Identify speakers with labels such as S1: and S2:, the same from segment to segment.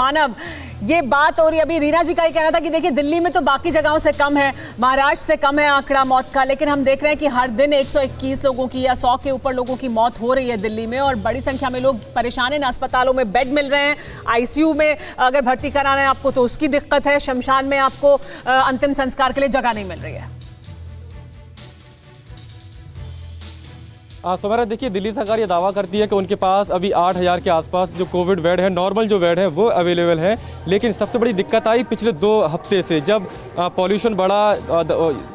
S1: मानव, ये बात हो रही अभी रीना जी का ही कहना था कि देखिए दिल्ली में तो बाकी जगहों से कम है, महाराष्ट्र से कम है आंकड़ा मौत का, लेकिन हम देख रहे हैं कि हर दिन 121 लोगों की या 100 के ऊपर लोगों की मौत हो रही है दिल्ली में और बड़ी संख्या में लोग परेशान हैं। अस्पतालों में बेड मिल रहे हैं, आईसीयू में अगर भर्ती कराना है आपको तो उसकी दिक्कत है, शमशान में आपको अंतिम संस्कार के लिए जगह नहीं मिल रही है।
S2: सुमेरा, देखिए दिल्ली सरकार ये दावा करती है कि उनके पास अभी 8000 के आसपास जो कोविड बेड है, नॉर्मल जो बेड है वो अवेलेबल है। लेकिन सबसे बड़ी दिक्कत आई पिछले 2 हफ्ते से, जब पॉल्यूशन बढ़ा,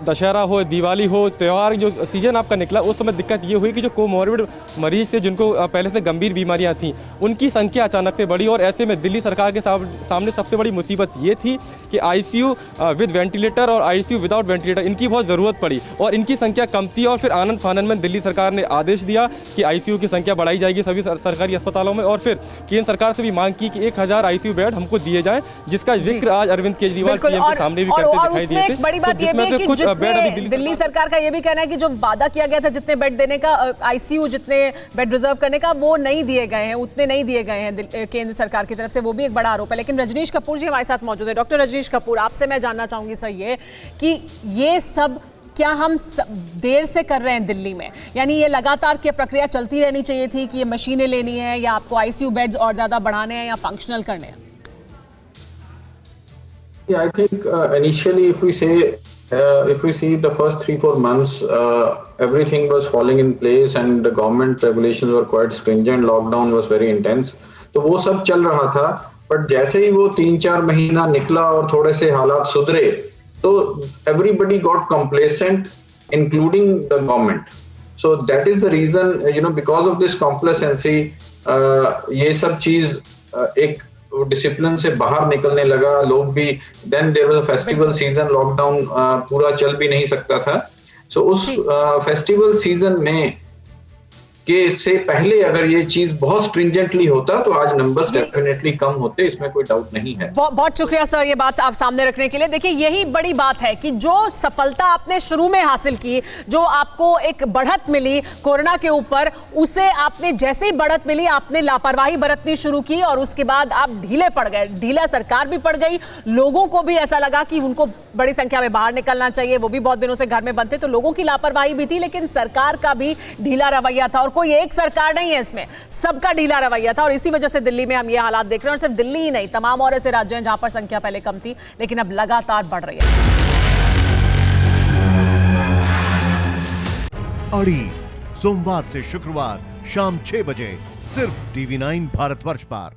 S2: दशहरा हो, दिवाली हो, त्यौहार जो सीजन आपका निकला, उस समय दिक्कत ये हुई कि जो कोमॉर्बिड मरीज थे जिनको पहले से गंभीर बीमारियां थीं, उनकी संख्या अचानक से बढ़ी। और ऐसे में दिल्ली सरकार के सामने सबसे बड़ी मुसीबत ये थी कि आईसीयू विद वेंटिलेटर और आईसीयू विदाउट वेंटिलेटर इनकी बहुत ज़रूरत पड़ी और इनकी संख्या कम थी। और फिर आनंद फानन में दिल्ली सरकार ने आदेश दिया कि आईसीयू की संख्या बढ़ाई जाएगी सभी सरकारी अस्पतालों में, और फिर केंद्र सरकार से भी मांग की कि 1000 आईसीयू बेड हमको दिए जाएं, जिसका जिक्र आज अरविंद केजरीवाल सीएम के सामने भी करते दिखाई दिए थे।
S1: बड़ी बात ये भी है कि दिल्ली सरकार का ये भी कहना है कि जो वादा किया गया था जितने बेड देने का, आईसीयू जितने बेड रिजर्व करने का, वो नहीं दिए गए हैं, उतने नहीं दिए गए हैं केंद्र सरकार की तरफ से, वो भी एक बड़ा आरोप है। लेकिन रजनीश कपूर जी हमारे साथ मौजूद है। डॉक्टर रजनीश कपूर, आपसे मैं जानना चाहूंगी सर ये कि ये सब क्या हम देर से कर रहे हैं दिल्ली में, यानी ये लगातार क्या प्रक्रिया चलती रहनी चाहिए थी कि ये मशीनें लेनी है या आपको आईसीयू बेड्स और ज्यादा बढ़ाने हैं या फंक्शनल करने हैं?
S3: I think initially if we see the first 3-4 months, everything was falling in place and the government regulations were quite stringent, lockdown was very intense, तो वो सब चल रहा था। बट जैसे ही वो 3-4 महीना निकला और थोड़े से हालात सुधरे तो everybody got complacent, including the government. So that is the reason, because of this complacency, ये सब चीज एक डिसिप्लिन से बाहर निकलने लगा। लोग भी, then there was a festival season, lockdown पूरा चल भी नहीं सकता था। So उस फेस्टिवल सीजन में के से पहले अगर ये चीज बहुत स्ट्रिंजेंटली होता तो आज नंबर्स डेफिनेटली कम होते, इसमें कोई डाउट नहीं है।
S1: बहुत शुक्रिया सर ये बात आप सामने रखने के लिए। देखिए यही बड़ी बात है कि जो सफलता आपने शुरू में हासिल की, जो आपको एक बढ़त मिली कोरोना के ऊपर, उसे आपने जैसे ही बढ़त मिली आपने लापरवाही बरतनी शुरू की और उसके बाद आप ढीले पड़ गए। ढीला सरकार भी पड़ गई, लोगों को भी ऐसा लगा कि उनको बड़ी संख्या में बाहर निकलना चाहिए, वो भी बहुत दिनों से घर में बंद थे, तो लोगों की लापरवाही भी थी, लेकिन सरकार का भी ढीला रवैया था। और कोई एक सरकार नहीं है इसमें, सबका ढीला रवैया था और इसी वजह से दिल्ली में हम ये हालात देख रहे हैं। और सिर्फ दिल्ली ही नहीं, तमाम और ऐसे राज्य हैं जहां पर संख्या पहले कम थी लेकिन अब लगातार बढ़ रही है।
S4: अड़ी सोमवार से शुक्रवार शाम 6 बजे सिर्फ TV9 भारतवर्ष पर।